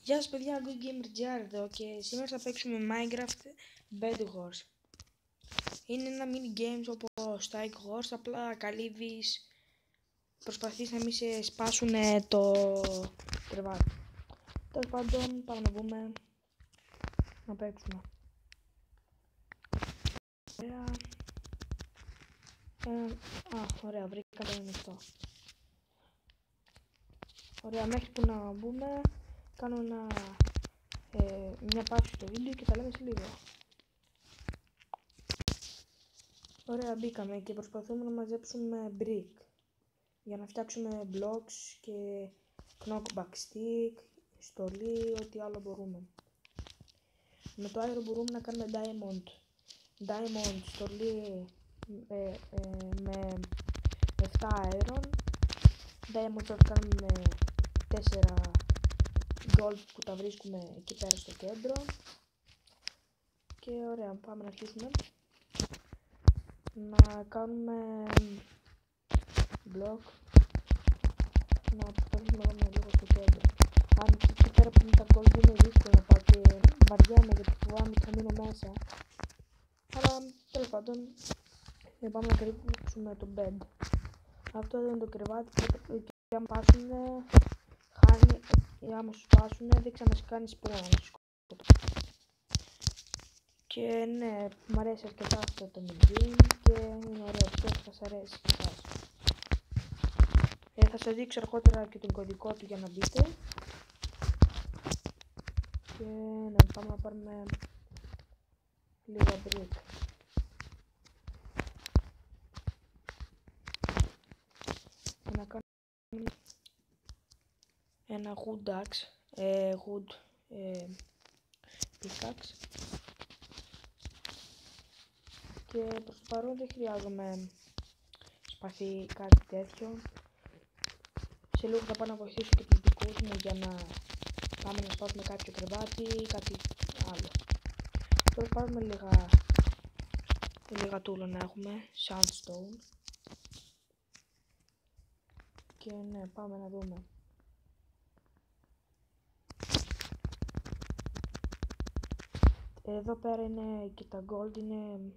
Γεια σας παιδιά, Good Gamer GR εδώ και σήμερα θα παίξουμε Minecraft Bed Wars. Είναι ένα mini games όπως το Egg Wars, απλά καλύβεις, προσπαθείς να μην σε σπάσουν το κρεβάτι. Τέλος πάντων, πάμε να βγούμε να παίξουμε. Ωραία. Ωραία, βρήκα το ανοιχτό. Ωραία, μέχρι που να μπούμε, κάνω μια παύση στο βίντεο και τα λέμε σε λίγο. Ωραία, μπήκαμε και προσπαθούμε να μαζέψουμε brick για να φτιάξουμε blocks και knockback stick, στολή, ό,τι άλλο μπορούμε. Με το iron μπορούμε να κάνουμε diamond στολή με 7 iron, diamond θα κάνουμε 4 gold που τα βρίσκουμε εκεί πέρα στο κέντρο. Και ωραία, πάμε να αρχίσουμε να κάνουμε block, να προσπαθήσουμε να πάμε λίγο στο κέντρο. Αν εκεί πέρα που είναι τα gold είναι δύσκολο να πάω και βαριέμαι γιατί φοβάμαι ότι θα μείνω μέσα. Αλλά τέλος πάντων πάμε να κρύψουμε το bed. Αυτό εδώ είναι το κρεβάτι και άμα πάσουνε χάνει, άμα σου σπάσουνε δεν ξανασκάνει spawn. Και ναι, μου αρέσει αρκετά αυτό το mini και είναι ωραίο, πιστεύω θα σας αρέσει και εσάς. Θα σας δείξω αργότερα και τον κωδικό του για να μπείτε. Και ναι, πάμε να πάρουμε λίγα brick. Να κάνουμε ένα wood axe, wood pickaxe. Και προς το παρόν δεν χρειάζομαι σπαθί κάτι τέτοιο. Σε λίγο θα πάω να βοηθήσω και τους δικούς μου για να πάμε να σπάσουμε κάποιο κρεβάτι ή κάτι άλλο. Τώρα πάρουμε λίγα τούλα να έχουμε, sandstone. Και ναι, πάμε να δούμε. Εδώ πέρα είναι και τα gold, είναι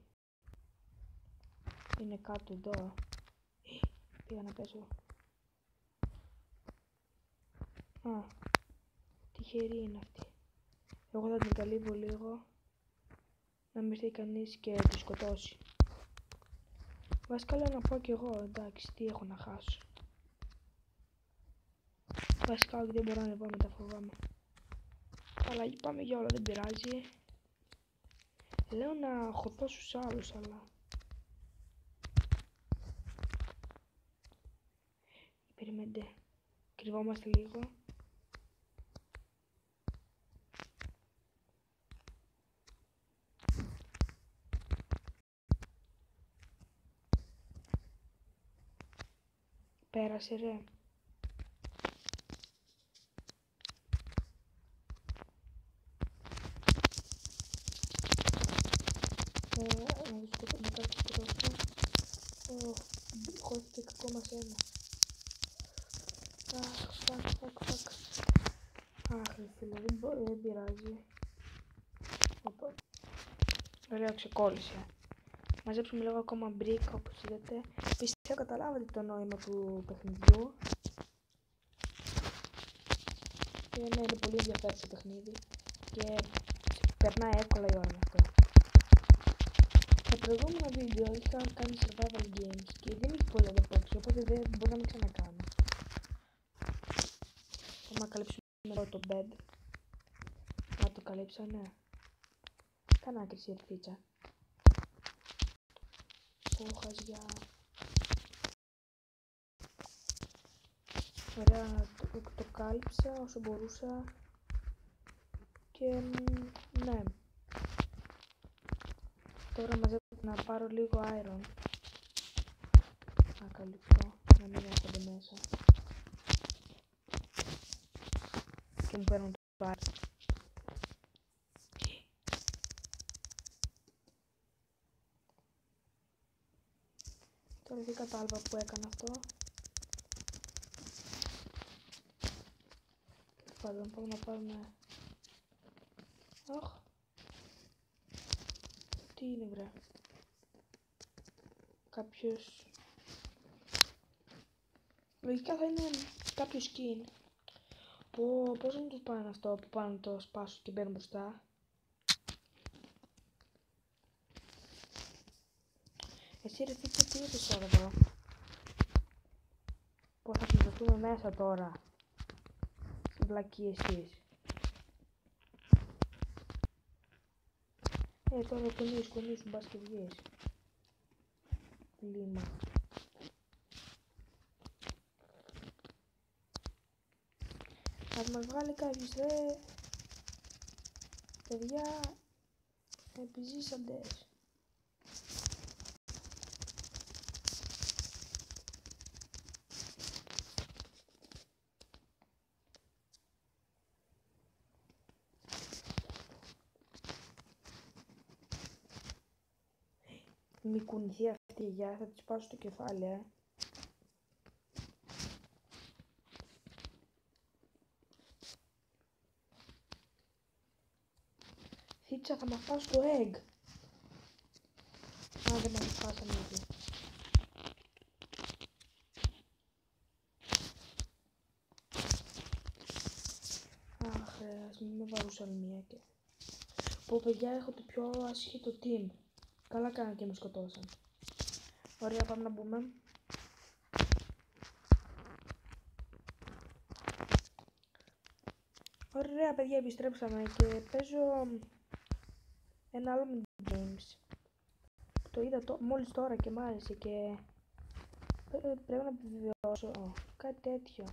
κάτω εδώ. Πήγα να πέσω. Τυχερή είναι αυτή. Εγώ θα την καλύβω λίγο να μην έρθει κανείς και τη σκοτώσει. Βασικά λέω να πω κι εγώ, εντάξει, τι έχω να χάσω. Βασικά όχι, δεν μπορώ να ανεβώ, μετά φοβάμαι. Αλλά πάμε για όλα, δεν πειράζει. Λέω να χωθώ στους άλλους, αλλά περιμένετε, κρυβόμαστε λίγο. Πέρασε ρε. Να το σκοτώ με κάποιο τρόπο. Χώθηκε κακό μας ένα. Fuck. Αχ, φίλε, δεν πειράζει. Ωραία, ξεκόλλησε. Μαζέψουμε λίγο ακόμα brick, όπως είδατε. Πιστεύω καταλάβατε το νόημα του παιχνιδιού. Και ναι, είναι πολύ ενδιαφέρον το παιχνίδι. Και περνάει εύκολα η ώρα με αυτό. Στο προηγούμενο βίντεο είχα κάνει survival games και δεν είχε πολύ ανταπόκριση, οπότε δεν μπορώ να μην ξανακάνω. Θα να καλύψουμε εδώ το bed. Να το καλύψανε. Κάνα άκρη η ερθίτσα. Χαζιά. Ωραία, το κάλυψα όσο μπορούσα. Και ναι. Τώρα μαζεύω να πάρω λίγο iron. Να καλυψώ, να μην έρχονται μέσα. Και μου παίρνουν το iron. Τώρα δεν κατάλαβα που έκανα αυτό. πάντων, πάμε να πάρουμε... Αχ. Τι είναι βρε. Κάποιος... Λογικά θα είναι κάποιο skin. Πώς να το πάνε αυτό που πάνε το σπάσω και μπαίνουν μπροστά. Εσύ ρε Φίτσα, τι είπες τώρα εδώ. Πώς θα συζητούμε μέσα τώρα. Στην πλακή εσείς. Τώρα κουνήσου, μπας και βγεις. Λίμα. Ας μας βγάλει κάποιος ρε. Παιδιά, επιζήσαντες. Μη κουνηθεί αυτή η γιά, θα της πάσω το κεφάλι, Φίτσα, θα μας φας το egg. Α, δεν μας φάσαμε ήδη. Αχ, ας μην με βαρούσαν μία και... Πω παιδιά, έχω το πιο ασχέτο team. Καλά κάνανε και με σκοτώσαν. Ωραία, πάμε να μπούμε. Ωραία παιδιά, επιστρέψαμε και παίζω ένα άλλο mini games. Το είδα μόλις τώρα και μ' άρεσε και πρέπει να επιβιώσω κάτι τέτοιο.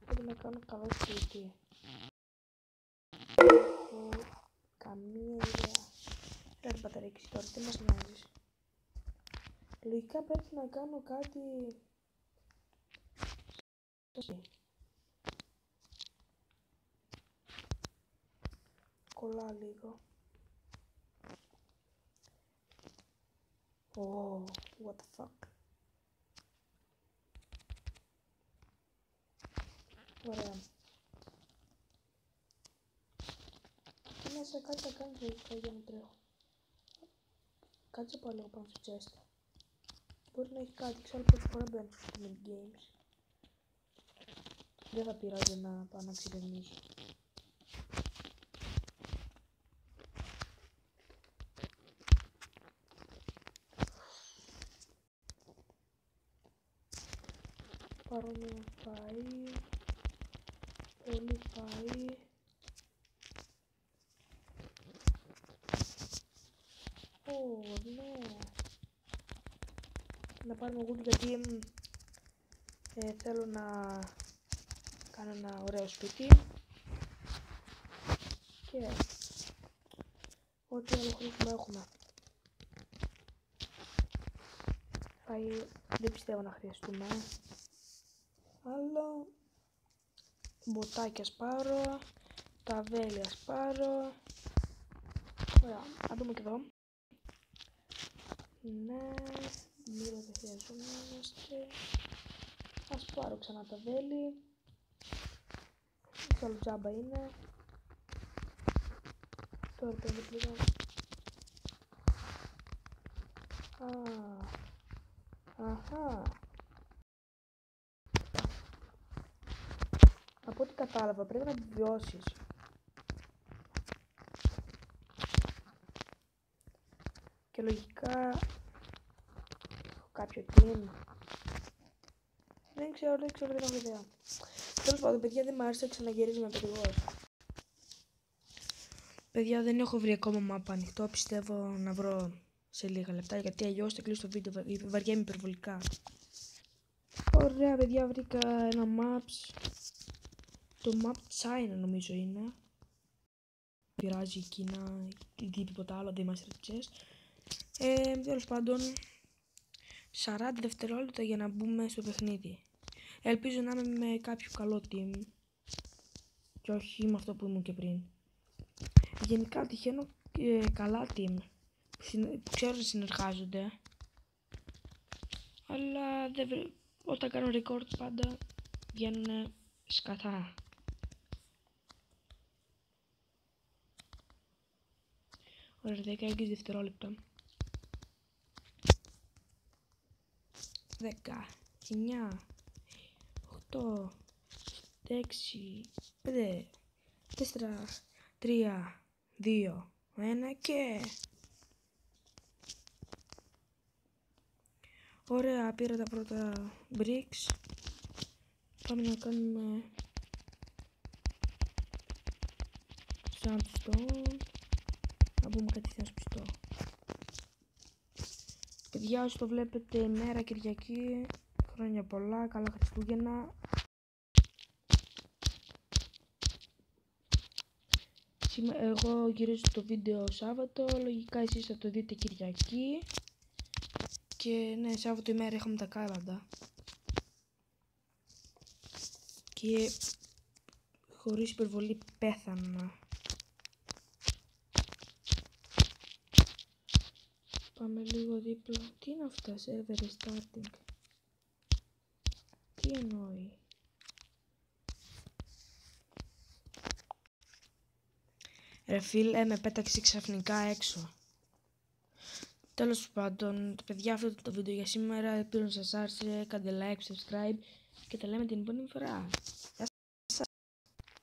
Πρέπει να κάνω καλό σπίτι. Καμία ιδέα. Δεν την παταρέξει τώρα, τι μας νοιάζεις. Λογικά πρέπει να κάνω κάτι... Κολλά λίγο. Oh, what the fuck. Ωραία. Μέσα κάτι θα κάνει λογικά για να τρέχω. Κάτσε πάω λίγο πάνω στο chest. Μπορεί να έχει κάτι, ξέρω πρώτη φορά μπαίνω στο mini games. Δεν θα πειράζει να πάω να ξυπνήσω. Πάρω μια φαΐ, πολύ φαΐ. Ναι. Να πάρουμε wood γιατί θέλω να κάνω ένα ωραίο σπίτι. Και ό,τι άλλο χρήσιμο έχουμε. Φαΐ δεν πιστεύω να χρειαστούμε. Άλλο μποτάκια σπάρω, ταβέλια σπάρω. Ωραία, να δούμε και εδώ. Ναι, μύρο δεν χρειαζόμαστε. Ας πάρω ξανά ταβέλι. Τι άλλο τζάμπα είναι. Τώρα πρέπει πλέον. Αχα. Από ό,τι κατάλαβα πρέπει να επιβιώσεις. Και λογικά έχω κάποιο team. Δεν ξέρω, δεν έχω ιδέα. Τέλος πάντων, παιδιά, δεν μ' άρεσε να ξαναγυρίζουμε περιγώς. Παιδιά, δεν έχω βρει ακόμα μάπα ανοιχτό. Πιστεύω να βρω σε λίγα λεπτά γιατί αλλιώς θα κλείσω το βίντεο. Βαριέμαι υπερβολικά. Ωραία, παιδιά, βρήκα ένα maps. Το map China νομίζω είναι. Πειράζει η Κίνα ή τίποτα άλλο, δεν είμαστε ρατσιστές. Τέλος πάντων, 40 δευτερόλεπτα για να μπούμε στο παιχνίδι. Ελπίζω να είμαι με κάποιο καλό team και όχι με αυτό που ήμουν και πριν. Γενικά τυχαίνω καλά team που ξέρω να συνεργάζονται, αλλά όταν κάνω record πάντα βγαίνουν Σκατά. Ωραία, 16 δευτερόλεπτα. 10, 9, 8, 6, 5, 4, 3, 2, 1 και... Ωραία, πήρα τα πρώτα bricks. Πάμε να κάνουμε sandstone. Να μπούμε κατευθείαν στο πιστό. Παιδιά, όσοι το βλέπετε μέρα Κυριακή, χρόνια πολλά, καλά Χριστούγεννα. Εγώ γυρίζω το βίντεο Σάββατο, λογικά εσείς θα το δείτε Κυριακή. Και ναι, Σάββατο ημέρα είχαμε τα κάλαντα. Και χωρίς υπερβολή πέθανα. Πάμε λίγο δίπλα. Τι είναι αυτά, server restarting? Τι εννοεί? Ρε φίλε, με πέταξε ξαφνικά έξω. Τέλος πάντων, παιδιά, αυτό ήταν το βίντεο για σήμερα. Ελπίζω να σας άρεσε. Κάντε like, subscribe και τα λέμε την επόμενη φορά.